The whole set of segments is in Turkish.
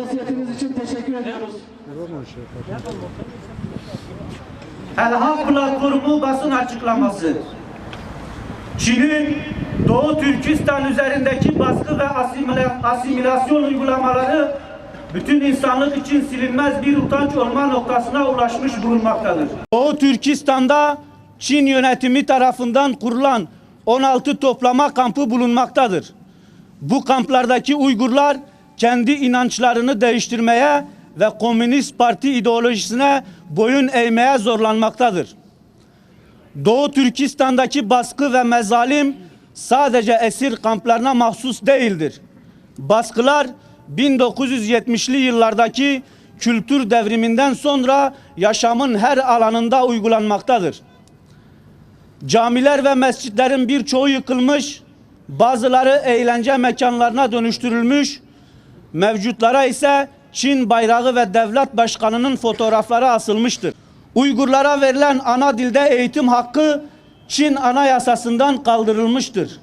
hassasiyetiniz için teşekkür ediyoruz. Elham platformu basın açıklaması. Çin'in Doğu Türkistan üzerindeki baskı ve asimilasyon uygulamaları bütün insanlık için silinmez bir utanç olma noktasına ulaşmış bulunmaktadır. Doğu Türkistan'da Çin yönetimi tarafından kurulan 16 toplama kampı bulunmaktadır. Bu kamplardaki Uygurlar kendi inançlarını değiştirmeye ve Komünist Parti ideolojisine boyun eğmeye zorlanmaktadır. Doğu Türkistan'daki baskı ve mezalim sadece esir kamplarına mahsus değildir. Baskılar 1970'li yıllardaki kültür devriminden sonra yaşamın her alanında uygulanmaktadır. Camiler ve mescitlerin birçoğu yıkılmış, bazıları eğlence mekanlarına dönüştürülmüş, mevcutlara ise Çin bayrağı ve devlet başkanının fotoğrafları asılmıştır. Uygurlara verilen ana dilde eğitim hakkı Çin Anayasası'ndan kaldırılmıştır.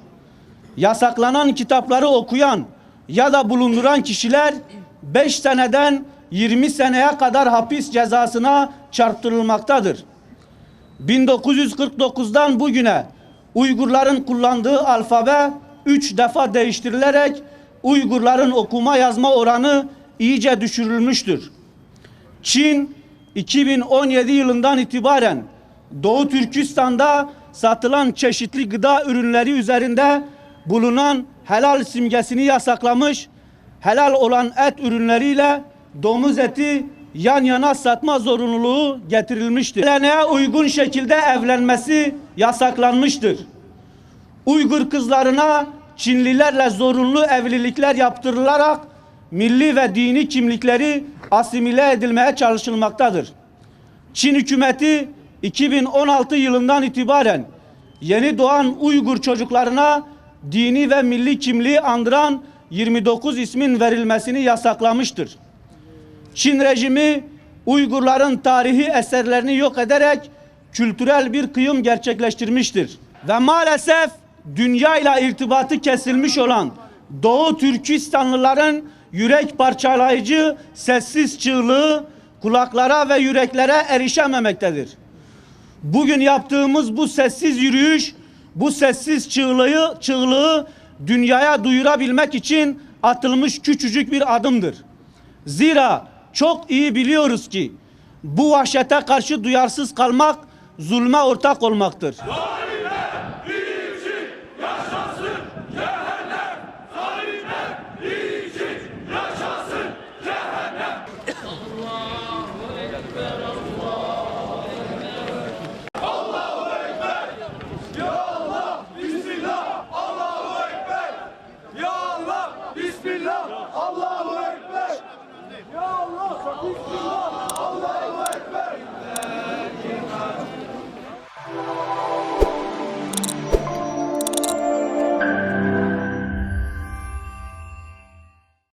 Yasaklanan kitapları okuyan ya da bulunduran kişiler 5 seneden 20 seneye kadar hapis cezasına çarptırılmaktadır. 1949'dan bugüne Uygurların kullandığı alfabe 3 defa değiştirilerek Uygurların okuma yazma oranı iyice düşürülmüştür. Çin 2017 yılından itibaren Doğu Türkistan'da satılan çeşitli gıda ürünleri üzerinde bulunan helal simgesini yasaklamış, helal olan et ürünleriyle domuz eti yan yana satma zorunluluğu getirilmiştir. Geleneğe uygun şekilde evlenmesi yasaklanmıştır. Uygur kızlarına Çinlilerle zorunlu evlilikler yaptırılarak milli ve dini kimlikleri asimile edilmeye çalışılmaktadır. Çin hükümeti 2016 yılından itibaren yeni doğan Uygur çocuklarına dini ve milli kimliği andıran 29 ismin verilmesini yasaklamıştır. Çin rejimi Uygurların tarihi eserlerini yok ederek kültürel bir kıyım gerçekleştirmiştir. Ve maalesef dünyayla irtibatı kesilmiş olan Doğu Türkistanlıların yürek parçalayıcı sessiz çığlığı kulaklara ve yüreklere erişememektedir. Bugün yaptığımız bu sessiz yürüyüş, bu sessiz çığlığı dünyaya duyurabilmek için atılmış küçücük bir adımdır. Zira çok iyi biliyoruz ki bu vahşete karşı duyarsız kalmak zulme ortak olmaktır.